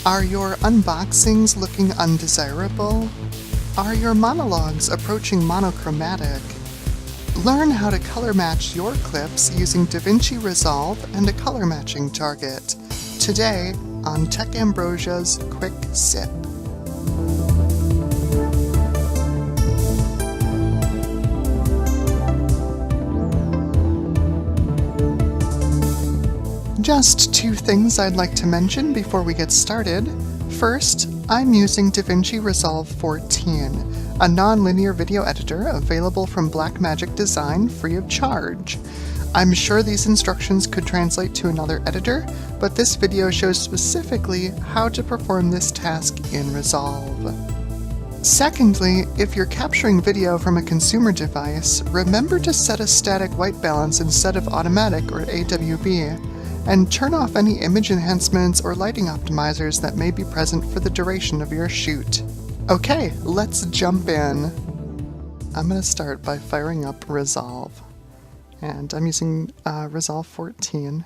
Are your unboxings looking undesirable? Are your monologues approaching monochromatic? Learn how to color match your clips using DaVinci Resolve and a color matching target. Today on Tech Ambrosia's Quick Sip. Just two things I'd like to mention before we get started. First, I'm using DaVinci Resolve 14, a non-linear video editor available from Blackmagic Design free of charge. I'm sure these instructions could translate to another editor, but this video shows specifically how to perform this task in Resolve. Secondly, if you're capturing video from a consumer device, remember to set a static white balance instead of automatic or AWB, and turn off any image enhancements or lighting optimizers that may be present for the duration of your shoot. Okay, let's jump in. I'm going to start by firing up Resolve, and I'm using Resolve 14.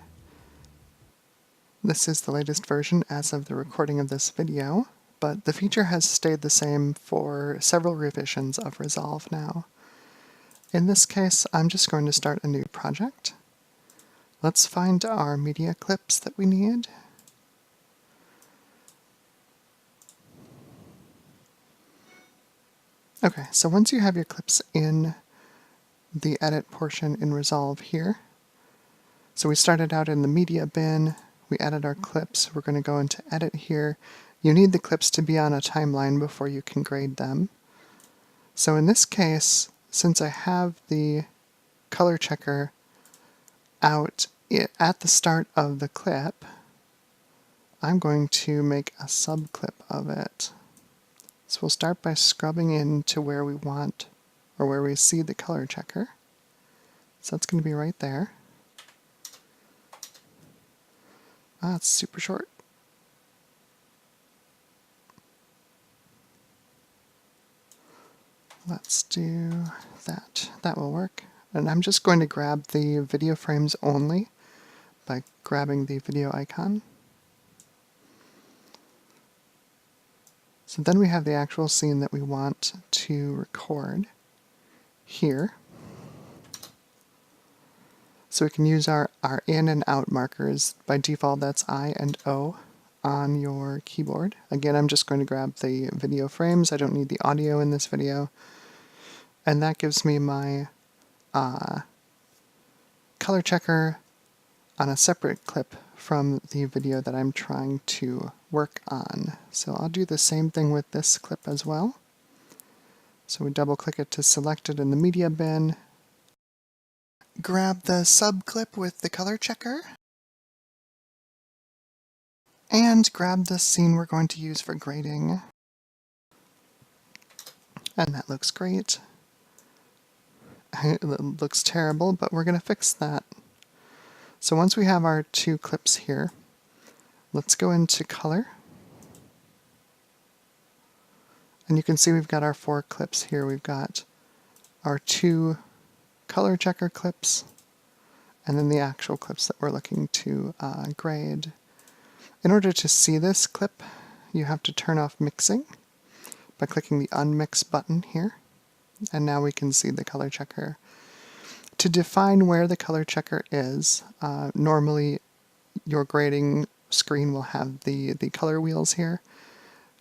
This is the latest version as of the recording of this video, but the feature has stayed the same for several revisions of Resolve now. In this case, I'm just going to start a new project. Let's find our media clips that we need. Okay, so once you have your clips in the edit portion in Resolve here, so we started out in the media bin, we added our clips, we're going to go into edit here. You need the clips to be on a timeline before you can grade them. So in this case, since I have the ColorChecker out at the start of the clip, I'm going to make a subclip of it. So we'll start by scrubbing in to where we want, or where we see the ColorChecker. So that's going to be right there. Ah, it's super short. Let's do that. That will work. And I'm just going to grab the video frames only by grabbing the video icon. So then we have the actual scene that we want to record here. So we can use our in and out markers. By default, that's I and O on your keyboard. Again, I'm just going to grab the video frames. I don't need the audio in this video. And that gives me my ColorChecker on a separate clip from the video that I'm trying to work on. So I'll do the same thing with this clip as well. So we double click it to select it in the media bin. Grab the subclip with the ColorChecker. And grab the scene we're going to use for grading. And that looks great. It looks terrible, but we're going to fix that. So once we have our two clips here, let's go into Color. And you can see we've got our four clips here. We've got our two ColorChecker clips, and then the actual clips that we're looking to grade. In order to see this clip, you have to turn off mixing by clicking the Unmix button here. And now we can see the ColorChecker. To define where the ColorChecker is, normally your grading screen will have the color wheels here.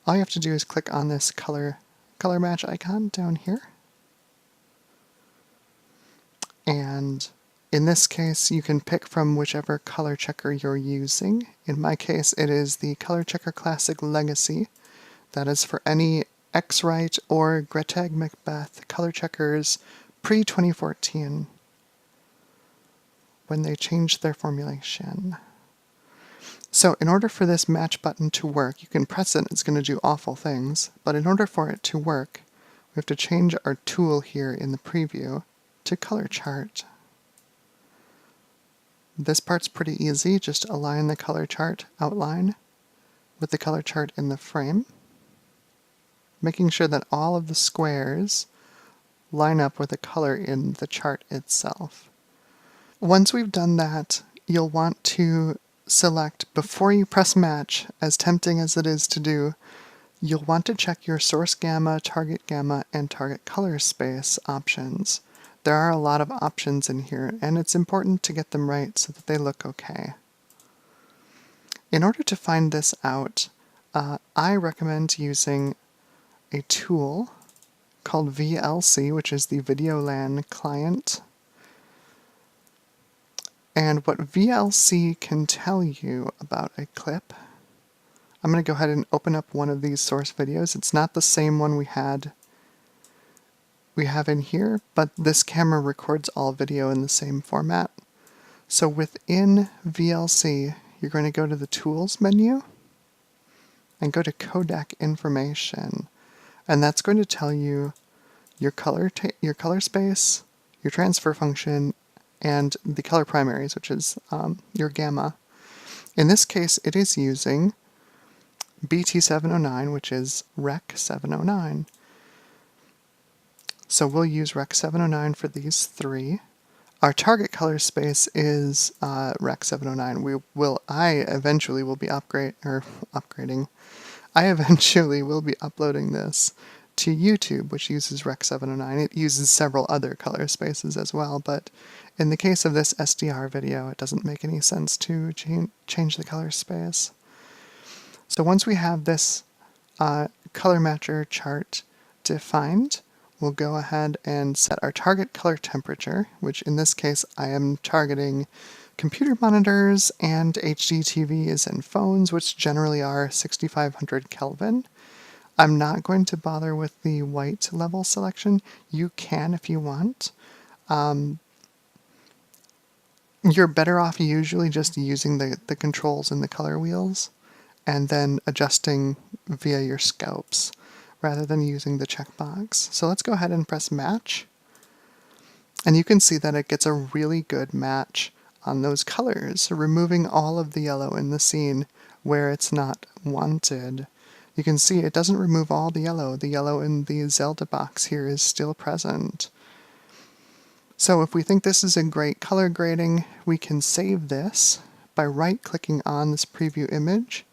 All you have to do is click on this color match icon down here. And in this case, you can pick from whichever ColorChecker you're using. In my case, it is the ColorChecker Classic Legacy. That is for any X-Rite or Gretagmacbeth ColorCheckers pre-2014, when they changed their formulation. So in order for this match button to work, you can press it, it's going to do awful things, but in order for it to work, we have to change our tool here in the preview to Color Chart. This part's pretty easy, just align the color chart outline with the color chart in the frame, making sure that all of the squares line up with the color in the chart itself. Once we've done that, you'll want to select before you press match, as tempting as it is to do, you'll want to check your source gamma, target gamma, and target color space options. There are a lot of options in here, and it's important to get them right so that they look okay. In order to find this out, I recommend using a tool called VLC, which is the VideoLAN client. And what VLC can tell you about a clip, I'm going to go ahead and open up one of these source videos. It's not the same one we have in here, but this camera records all video in the same format. So within VLC, you're going to go to the Tools menu and go to Codec Information. And that's going to tell you your color space, your transfer function, and the color primaries, which is your gamma. In this case, it is using BT709, which is Rec 709. So we'll use Rec 709 for these three. Our target color space is Rec 709. I eventually will be upgrading. I eventually will be uploading this to YouTube, which uses Rec 709. It uses several other color spaces as well, but in the case of this SDR video, it doesn't make any sense to change the color space. So once we have this color matcher chart defined, we'll go ahead and set our target color temperature, which in this case I am targeting computer monitors and HD TVs and phones, which generally are 6500 Kelvin. I'm not going to bother with the white level selection. You can if you want. You're better off usually just using the controls in the color wheels and then adjusting via your scopes rather than using the checkbox. So let's go ahead and press match. And you can see that it gets a really good match on those colors, removing all of the yellow in the scene where it's not wanted. You can see it doesn't remove all the yellow. The yellow in the Zelda box here is still present. So if we think this is a great color grading, we can save this by right-clicking on this preview image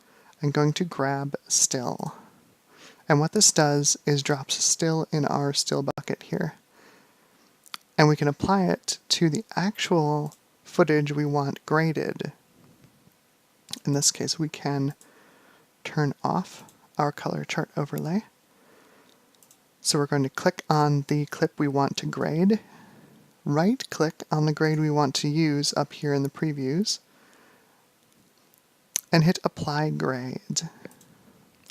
and going to grab still. And what this does is drops still in our still bucket here. And we can apply it to the actual footage we want graded. In this case, we can turn off our color chart overlay. So we're going to click on the clip we want to grade, right-click on the grade we want to use up here in the previews, and hit Apply Grade.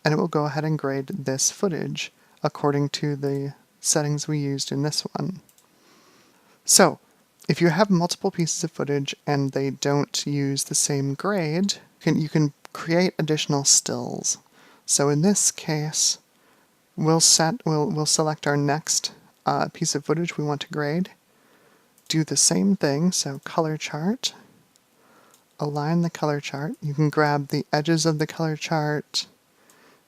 And it will go ahead and grade this footage according to the settings we used in this one. So, if you have multiple pieces of footage and they don't use the same grade, you can create additional stills. So in this case, we'll select our next piece of footage we want to grade, do the same thing, so color chart, align the color chart. You can grab the edges of the color chart,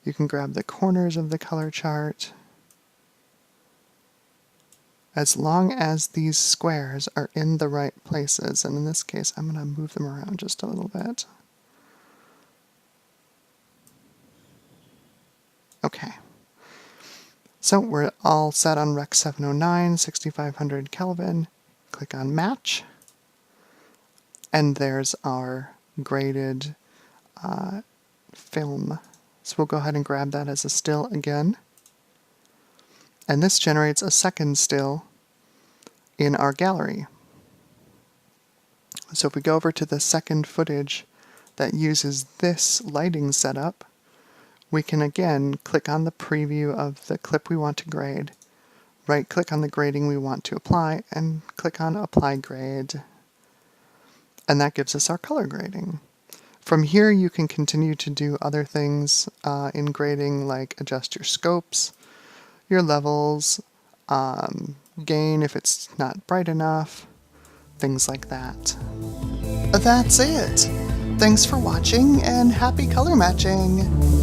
you can grab the corners of the color chart, as long as these squares are in the right places. And in this case, I'm going to move them around just a little bit. Okay. So we're all set on Rec 709, 6500 Kelvin. Click on Match. And there's our graded film. So we'll go ahead and grab that as a still again. And this generates a second still in our gallery. So if we go over to the second footage that uses this lighting setup, we can again click on the preview of the clip we want to grade, right-click on the grading we want to apply, and click on Apply Grade. And that gives us our color grading. From here you can continue to do other things in grading, like adjust your scopes, your levels, gain if it's not bright enough, things like that. That's it! Thanks for watching and happy color matching!